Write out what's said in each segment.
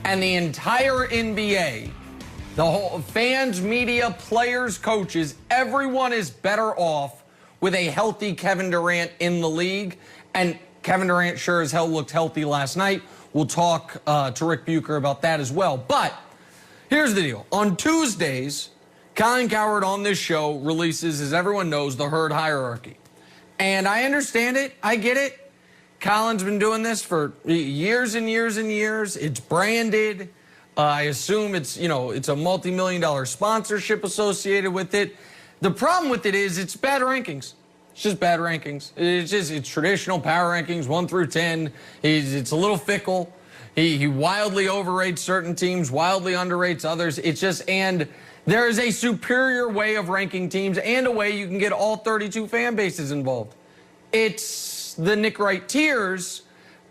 and the entire NBA, the whole fans, media, players, coaches, everyone is better off with a healthy Kevin Durant in the league. And Kevin Durant sure as hell looked healthy last night. We'll talk to Rick Bucher about that as well. But here's the deal. On Tuesdays, Colin Cowherd on this show releases, as everyone knows, the herd hierarchy. And I understand it. I get it. Colin's been doing this for years and years and years. It's branded. I assume it's, it's a multi-million-dollar sponsorship associated with it. The problem with it is it's bad rankings. It's just bad rankings. It's traditional power rankings, 1 through 10. It's a little fickle. He wildly overrates certain teams, wildly underrates others. And there is a superior way of ranking teams and a way you can get all 32 fan bases involved. It's the Nick Wright tiers,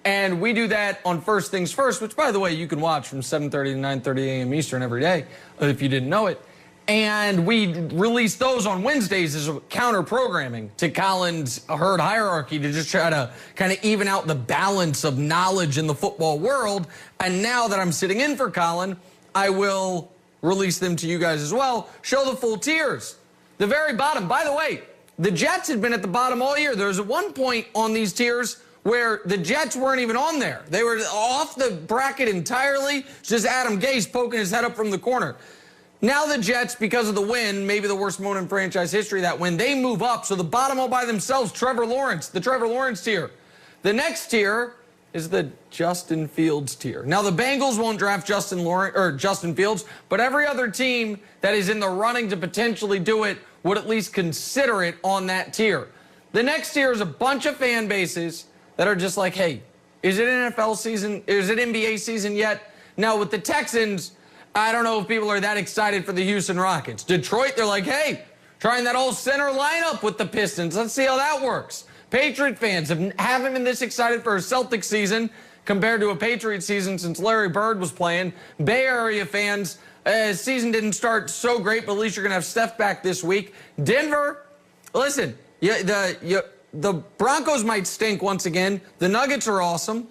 and we do that on First Things First, which, by the way, you can watch from 7:30 to 9:30 a.m. Eastern every day, if you didn't know it. And we release those on Wednesdays as counter-programming to Colin's herd hierarchy to just try to kind of even out the balance of knowledge in the football world. And now that I'm sitting in for Colin, I will release them to you guys as well. Show the full tiers. The very bottom, by the way, the Jets had been at the bottom all year. There was at one point on these tiers where the Jets weren't even on there. They were off the bracket entirely. Just Adam Gase poking his head up from the corner. Now the Jets, because of the win, maybe the worst moment in franchise history, that win, they move up. So the bottom all by themselves, Trevor Lawrence, the Trevor Lawrence tier. The next tier is the Justin Fields tier. Now the Bengals won't draft Justin Fields, but every other team that is in the running to potentially do it would at least consider it on that tier. The next tier is a bunch of fan bases that are just like, hey, is it NFL season? Is it NBA season yet? Now with the Texans, I don't know if people are that excited for the Houston Rockets. Detroit, they're like, hey, trying that old center lineup with the Pistons. Let's see how that works. Patriot fans haven't been this excited for a Celtics season compared to a Patriot season since Larry Bird was playing. Bay Area fans, season didn't start so great, but at least you're going to have Steph back this week. Denver, listen, the Broncos might stink once again. The Nuggets are awesome.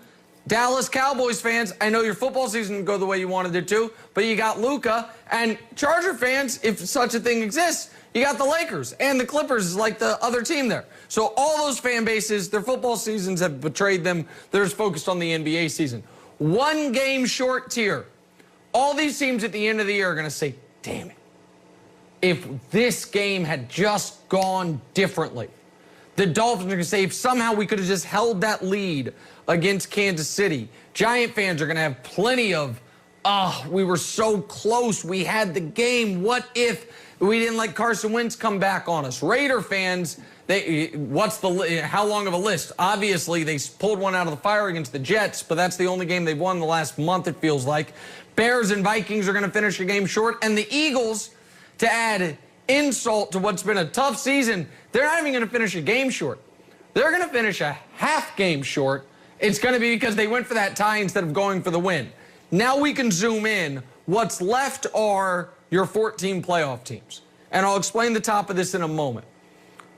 Dallas Cowboys fans, I know your football season didn't go the way you wanted it to, but you got Luka. And Charger fans, if such a thing exists, you got the Lakers, and the Clippers is like the other team there. So all those fan bases, their football seasons have betrayed them. They're just focused on the NBA season. 1 game short tier. All these teams at the end of the year are going to say, damn it, if this game had just gone differently. The Dolphins are going to say, if somehow we could have just held that lead against Kansas City. Giant fans are going to have plenty of, we were so close. We had the game. What if we didn't let Carson Wentz come back on us? Raider fans, how long of a list? Obviously, they pulled one out of the fire against the Jets, but that's the only game they've won in the last month, it feels like. Bears and Vikings are going to finish a game short. And the Eagles, to add insult to what's been a tough season, they're not even going to finish a game short. They're going to finish a half game short. It's going to be because they went for that tie instead of going for the win. Now we can zoom in. What's left are your 14 playoff teams. And I'll explain the top of this in a moment.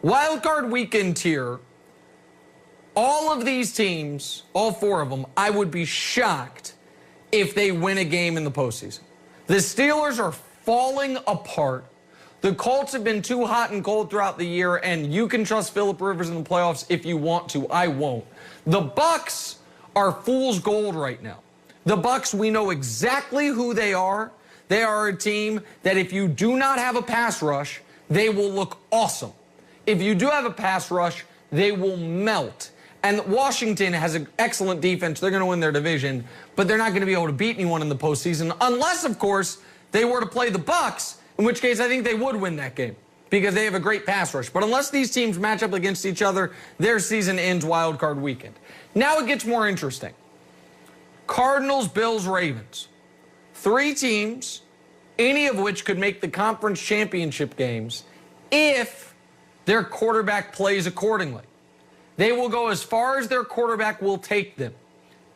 Wild card weekend tier, all of these teams, all 4 of them, I would be shocked if they win a game in the postseason. The Steelers are falling apart. The Colts have been too hot and cold throughout the year, and you can trust Phillip Rivers in the playoffs if you want to. I won't. The Bucs are fool's gold right now. The Bucs, we know exactly who they are. They are a team that if you do not have a pass rush, they will look awesome. If you do have a pass rush, they will melt. And Washington has an excellent defense. They're going to win their division, but they're not going to be able to beat anyone in the postseason unless, of course, they were to play the Bucs, in which case I think they would win that game because they have a great pass rush. But unless these teams match up against each other, their season ends wild card weekend. Now it gets more interesting. Cardinals, Bills, Ravens. 3 teams, any of which could make the conference championship games if their quarterback plays accordingly. They will go as far as their quarterback will take them.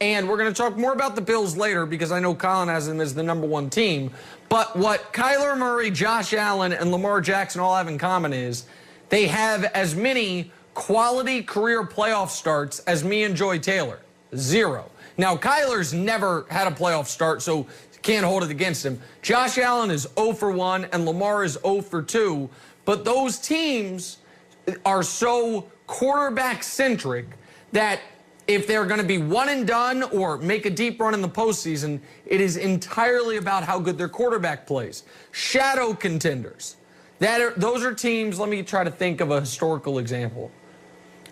And we're going to talk more about the Bills later because I know Colin has them as the #1 team. But what Kyler Murray, Josh Allen, and Lamar Jackson all have in common is they have as many quality career playoff starts as me and Joy Taylor. 0. Now, Kyler's never had a playoff start, so can't hold it against him. Josh Allen is 0 for 1, and Lamar is 0 for 2. But those teams are so quarterback-centric that if they're going to be one and done or make a deep run in the postseason, it is entirely about how good their quarterback plays. Shadow contenders. Those are teams, let me try to think of a historical example.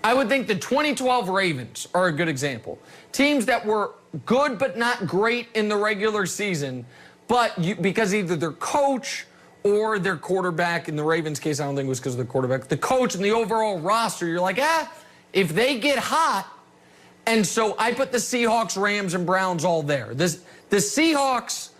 I would think the 2012 Ravens are a good example. Teams that were good but not great in the regular season, but because either their coach or their quarterback, in the Ravens' case, I don't think it was because of the quarterback, the coach and the overall roster, you're like, if they get hot. And so I put the Seahawks, Rams, and Browns all there. The Seahawks,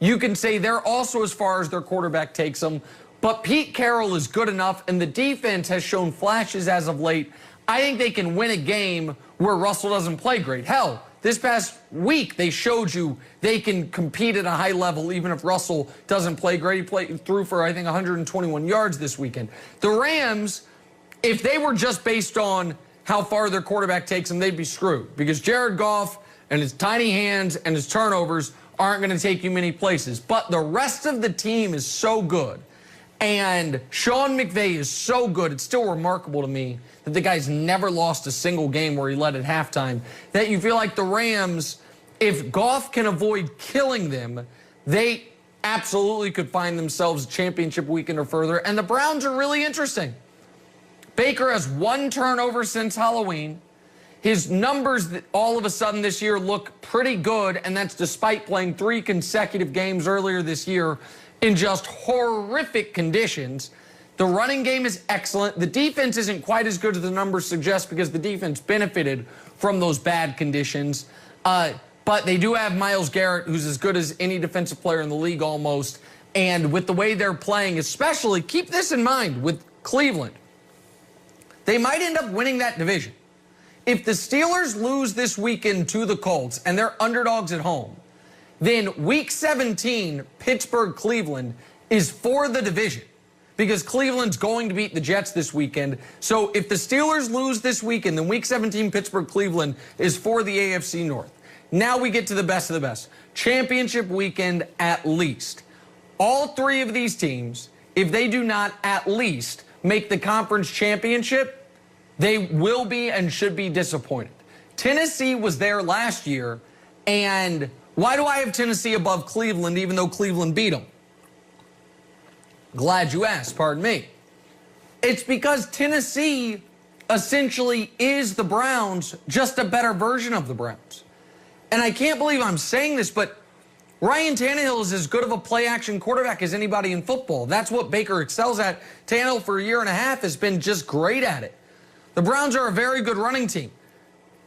you can say they're also as far as their quarterback takes them, but Pete Carroll is good enough, and the defense has shown flashes as of late. I think they can win a game where Russell doesn't play great. Hell, this past week they showed you they can compete at a high level even if Russell doesn't play great. He threw for, I think, 121 yards this weekend. The Rams, if they were just based on how far their quarterback takes them, they'd be screwed because Jared Goff and his tiny hands and his turnovers aren't going to take you many places. But the rest of the team is so good, and Sean McVay is so good. It's still remarkable to me that the guy's never lost a single game where he led at halftime, that you feel like the Rams, if Goff can avoid killing them, they absolutely could find themselves a championship weekend or further. And the Browns are really interesting. Baker has 1 turnover since Halloween. His numbers all of a sudden this year look pretty good, and that's despite playing 3 consecutive games earlier this year in just horrific conditions. The running game is excellent. The defense isn't quite as good as the numbers suggest because the defense benefited from those bad conditions. But they do have Myles Garrett, who's as good as any defensive player in the league almost. And with the way they're playing, especially, keep this in mind with Cleveland, they might end up winning that division. If the Steelers lose this weekend to the Colts and they're underdogs at home, then Week 17, Pittsburgh-Cleveland, is for the division because Cleveland's going to beat the Jets this weekend. So if the Steelers lose this weekend, then Week 17, Pittsburgh-Cleveland is for the AFC North. Now we get to the best of the best. Championship weekend at least. All 3 of these teams, if they do not at least make the conference championship, they will be and should be disappointed. Tennessee was there last year, and why do I have Tennessee above Cleveland even though Cleveland beat them? Glad you asked, pardon me. It's because Tennessee essentially is the Browns, just a better version of the Browns. And I can't believe I'm saying this, but Ryan Tannehill is as good of a play-action quarterback as anybody in football. That's what Baker excels at. Tannehill for a year and a half has been just great at it. The Browns are a very good running team.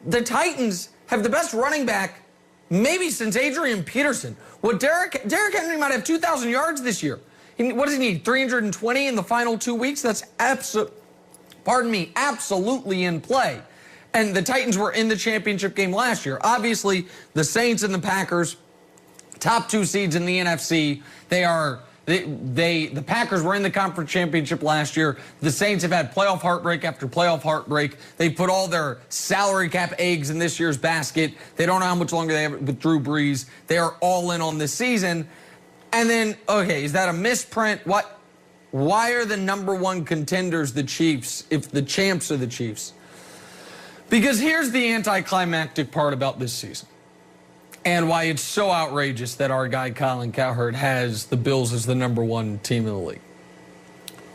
The Titans have the best running back maybe since Adrian Peterson. Derrick Henry might have 2,000 yards this year. What does he need, 320 in the final 2 weeks? That's absolutely in play. And the Titans were in the championship game last year. Obviously, the Saints and the Packers, top 2 seeds in the NFC. The Packers were in the conference championship last year. The Saints have had playoff heartbreak after playoff heartbreak. They put all their salary cap eggs in this year's basket. They don't know how much longer they have with Drew Brees. They are all in on this season. And then, okay, is that a misprint? What? Why are the number 1 contenders the Chiefs if the champs are the Chiefs? Because here's the anticlimactic part about this season and why it's so outrageous that our guy Colin Cowherd has the Bills as the number 1 team in the league.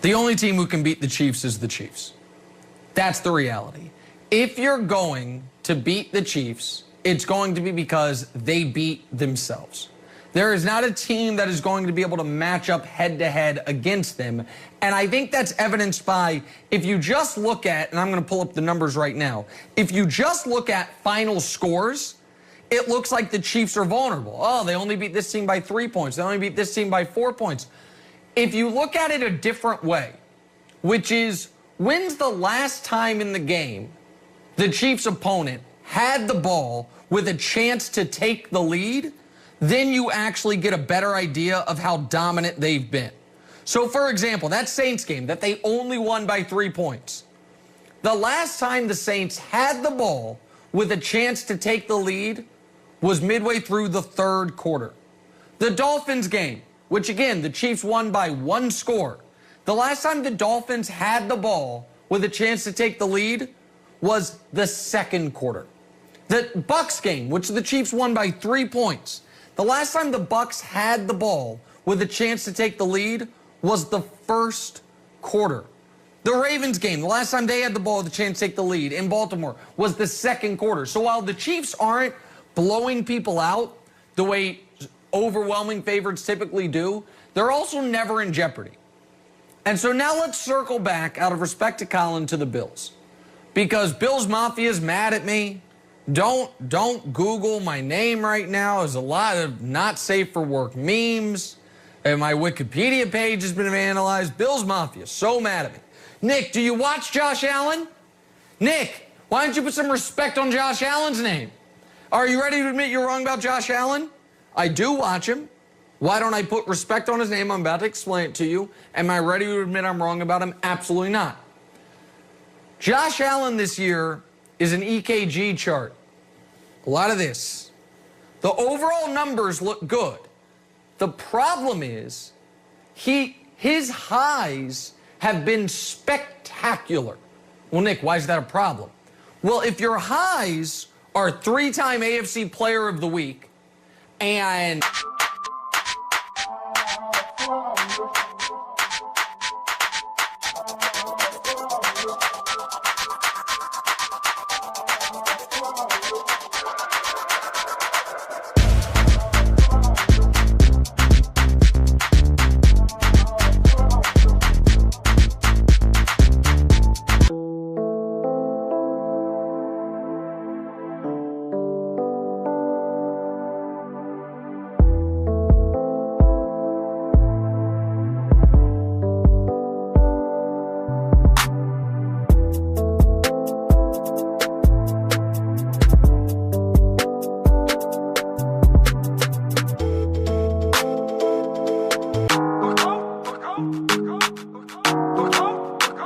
The only team who can beat the Chiefs is the Chiefs. That's the reality. If you're going to beat the Chiefs, it's going to be because they beat themselves. There is not a team that is going to be able to match up head-to-head against them. And I think that's evidenced by, if you just look at, and I'm going to pull up the numbers right now, if you just look at final scores, it looks like the Chiefs are vulnerable. Oh, they only beat this team by 3 points. They only beat this team by 4 points. If you look at it a different way, which is, when's the last time in the game the Chiefs' opponent had the ball with a chance to take the lead? Then you actually get a better idea of how dominant they've been. So, for example, that Saints game that they only won by 3 points. The last time the Saints had the ball with a chance to take the lead was midway through the third quarter. The Dolphins game, which again, the Chiefs won by 1 score. The last time the Dolphins had the ball with a chance to take the lead was the second quarter. The Bucs game, which the Chiefs won by 3 points. The last time the Bucs had the ball with a chance to take the lead was the first quarter. The Ravens game, the last time they had the ball with a chance to take the lead in Baltimore was the second quarter. So while the Chiefs aren't blowing people out the way overwhelming favorites typically do, they're also never in jeopardy. And so now let's circle back, out of respect to Colin, to the Bills. Because Bills Mafia is mad at me. Don't Google my name right now. There's a lot of not safe for work memes. And my Wikipedia page has been vandalized. Bills Mafia, so mad at me. Nick, do you watch Josh Allen? Nick, why don't you put some respect on Josh Allen's name? Are you ready to admit you're wrong about Josh Allen? I do watch him. Why don't I put respect on his name? I'm about to explain it to you. Am I ready to admit I'm wrong about him? Absolutely not. Josh Allen this year is an EKG chart. A lot of this. The overall numbers look good. The problem is his highs have been spectacular. Well, Nick, why is that a problem? Well, if your highs are 3-time AFC Player of the Week and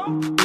Go.